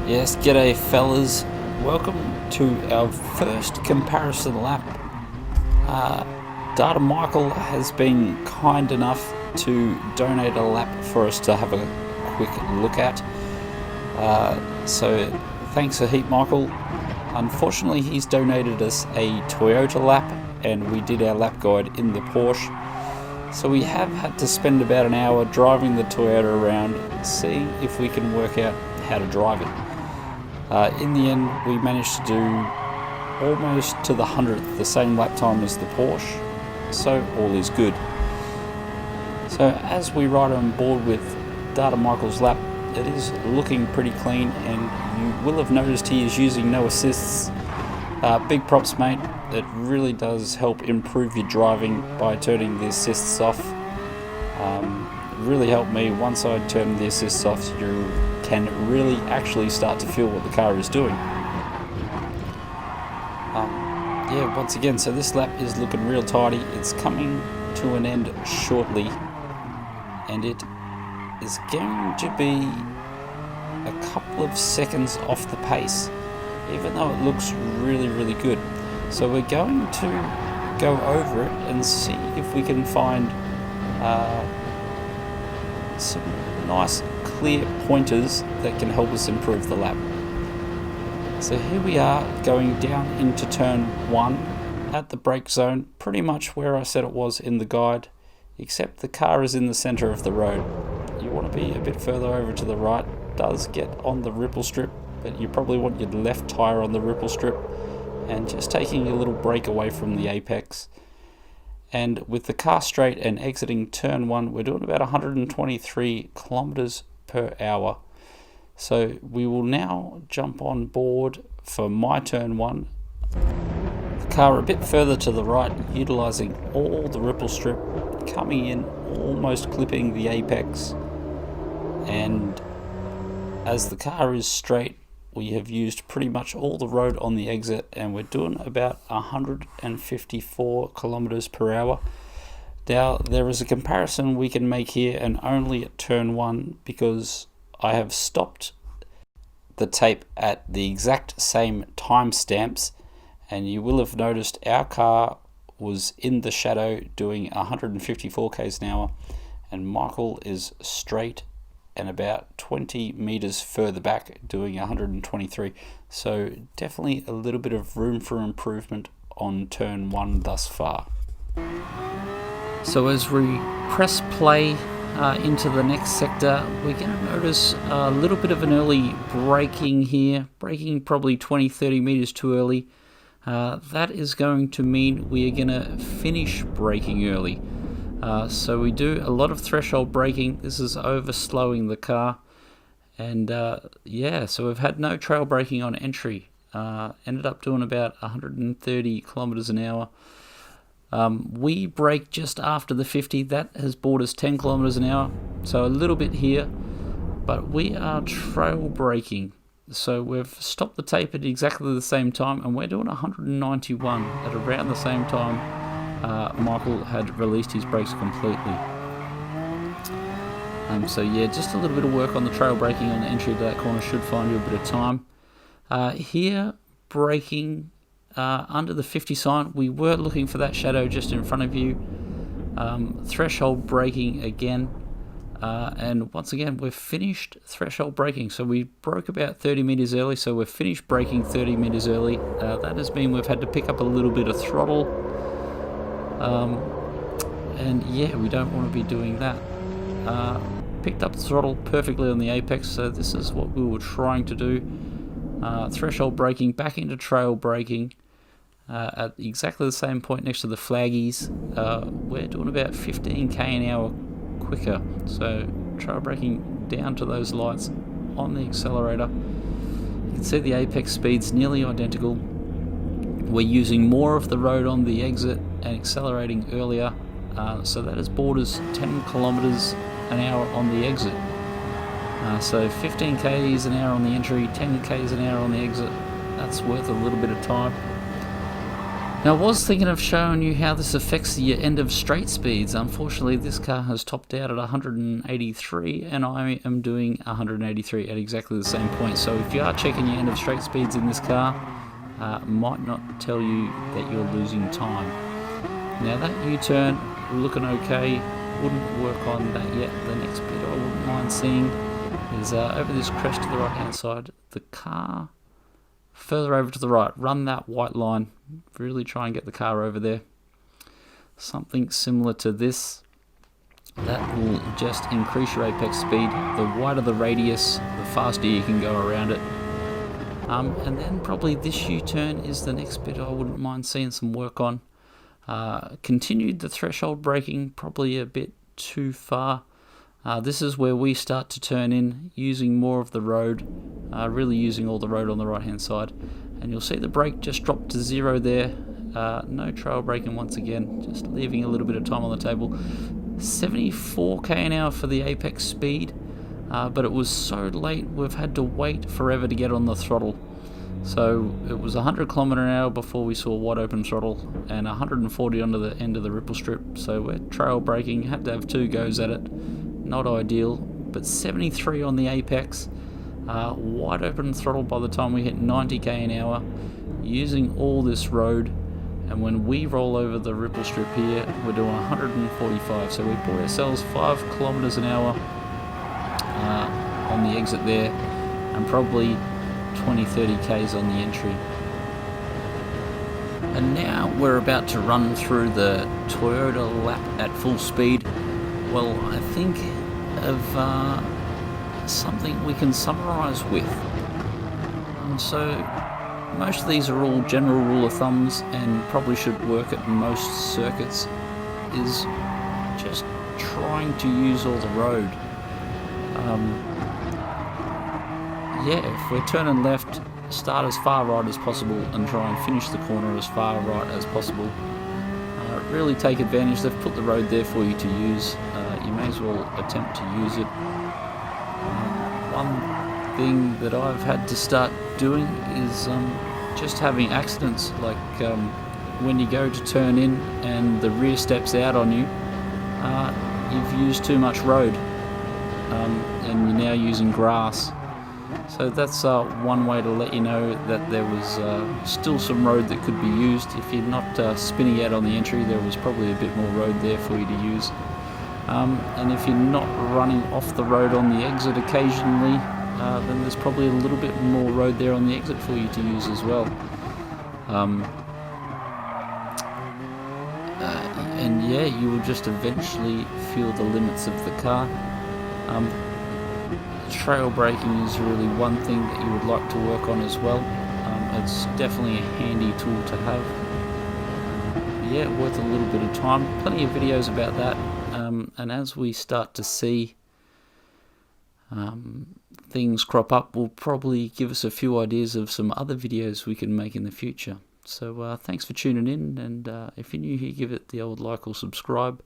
Yes, g'day fellas. Welcome to our first comparison lap. Data Michael has been kind enough to donate a lap for us to have a quick look at. So thanks a heap, Michael. Unfortunately, he's donated us a Toyota lap, and we did our lap guide in the Porsche. So we have had to spend about an hour driving the Toyota around, seeing if we can work out how to drive it. In the end, we managed to do almost to the 100th, the same lap time as the Porsche, so all is good. So as we ride on board with Data Michael's lap, it is looking pretty clean, and you will have noticed he is using no assists. Big props, mate. It really does help improve your driving by turning the assists off. It really helped me. Once I turn the assists off, you can really actually start to feel what the car is doing. Once again, so this lap is looking real tidy. It's coming to an end shortly, and it is going to be a couple of seconds off the pace, even though it looks really good. So we're going to go over it and see if we can find some nice clear pointers that can help us improve the lap. So here we are going down into turn 1 at the brake zone, pretty much where I said it was in the guide, except the car is in the center of the road. You want to be a bit further over to the right. It does get on the ripple strip, but you probably want your left tire on the ripple strip and just taking a little break away from the apex. And with the car straight and exiting turn 1, we're doing about 123 kilometers per hour. So we will now jump on board for my turn 1. The car a bit further to the right, utilizing all the ripple strip, coming in almost clipping the apex. And as the car is straight, we have used pretty much all the road on the exit, and we're doing about 154 kilometers per hour. Now, there is a comparison we can make here, and only at turn 1, because I have stopped the tape at the exact same timestamps, and you will have noticed our car was in the shadow doing 154 k's an hour, and Michael is straight and about 20 meters further back doing 123. So definitely a little bit of room for improvement on turn 1 thus far. So as we press play into the next sector, we're going to notice a little bit of an early braking here, braking probably 20-30 meters too early. That is going to mean we are going to finish braking early. So we do a lot of threshold braking. This is over slowing the car, and so we've had no trail braking on entry. Ended up doing about 130 kilometers an hour. We brake just after the 50. That has bought us 10 kilometers an hour, so a little bit here, but we are trail braking. So we've stopped the tape at exactly the same time, and we're doing 191 at around the same time Michael had released his brakes completely. Just a little bit of work on the trail braking on the entry to that corner should find you a bit of time. Here, braking under the 50 sign, we were looking for that shadow just in front of you. Threshold braking again, and once again we've finished threshold braking. So we broke about 30 meters early, so we've finished braking 30 meters early. That has mean we've had to pick up a little bit of throttle. We don't want to be doing that. Picked up the throttle perfectly on the apex, so this is what we were trying to do. Threshold braking, back into trail braking at exactly the same point next to the flaggies. We're doing about 15 k an hour quicker, so trail braking down to those lights on the accelerator. You can see the apex speeds nearly identical. We're using more of the road on the exit and accelerating earlier, so that has bought us 10 kilometers an hour on the exit. So 15 k's an hour on the entry, 10 k's an hour on the exit. That's worth a little bit of time. Now, I was thinking of showing you how this affects your end of straight speeds. Unfortunately, this car has topped out at 183, and I am doing 183 at exactly the same point. So if you are checking your end of straight speeds in this car, might not tell you that you're losing time. Now that U-turn, looking okay, wouldn't work on that yet. The next bit I wouldn't mind seeing is over this crest to the right hand side, the car further over to the right, run that white line, really try and get the car over there. Something similar to this, that will just increase your apex speed. The wider the radius, the faster you can go around it. And then probably this U-turn is the next bit I wouldn't mind seeing some work on. Continued the threshold braking, probably a bit too far. This is where we start to turn in, using more of the road, really using all the road on the right hand side. And you'll see the brake just drop to 0 there. No trail braking once again, just leaving a little bit of time on the table. 74 km/h for the apex speed, but it was so late we've had to wait forever to get on the throttle. So it was 100 km/h before we saw wide open throttle, and 140 onto the end of the ripple strip. So we're trail braking, had to have 2 goes at it. Not ideal, but 73 on the apex, wide open throttle by the time we hit 90 km/h, using all this road. And when we roll over the ripple strip here, we're doing 145, so we bought ourselves 5 km/h on the exit there, and probably 20-30 k's on the entry. And now we're about to run through the Toyota lap at full speed. Well, I think of something we can summarise with. And so most of these are all general rule of thumbs and probably should work at most circuits, is just trying to use all the road. If we're turning left, start as far right as possible and try and finish the corner as far right as possible. Really take advantage. They've put the road there for you to use. You may as well attempt to use it. One thing that I've had to start doing is just having accidents, like when you go to turn in and the rear steps out on you, you've used too much road, and you're now using grass. So that's one way to let you know that there was still some road that could be used. If you're not spinning out on the entry, there was probably a bit more road there for you to use. And if you're not running off the road on the exit occasionally, then there's probably a little bit more road there on the exit for you to use as well. And yeah, you will just eventually feel the limits of the car. Trail braking is really one thing that you would like to work on as well. It's definitely a handy tool to have. Worth a little bit of time. Plenty of videos about that. And as we start to see things crop up, will probably give us a few ideas of some other videos we can make in the future. So thanks for tuning in, and if you're new here, give it the old like or subscribe.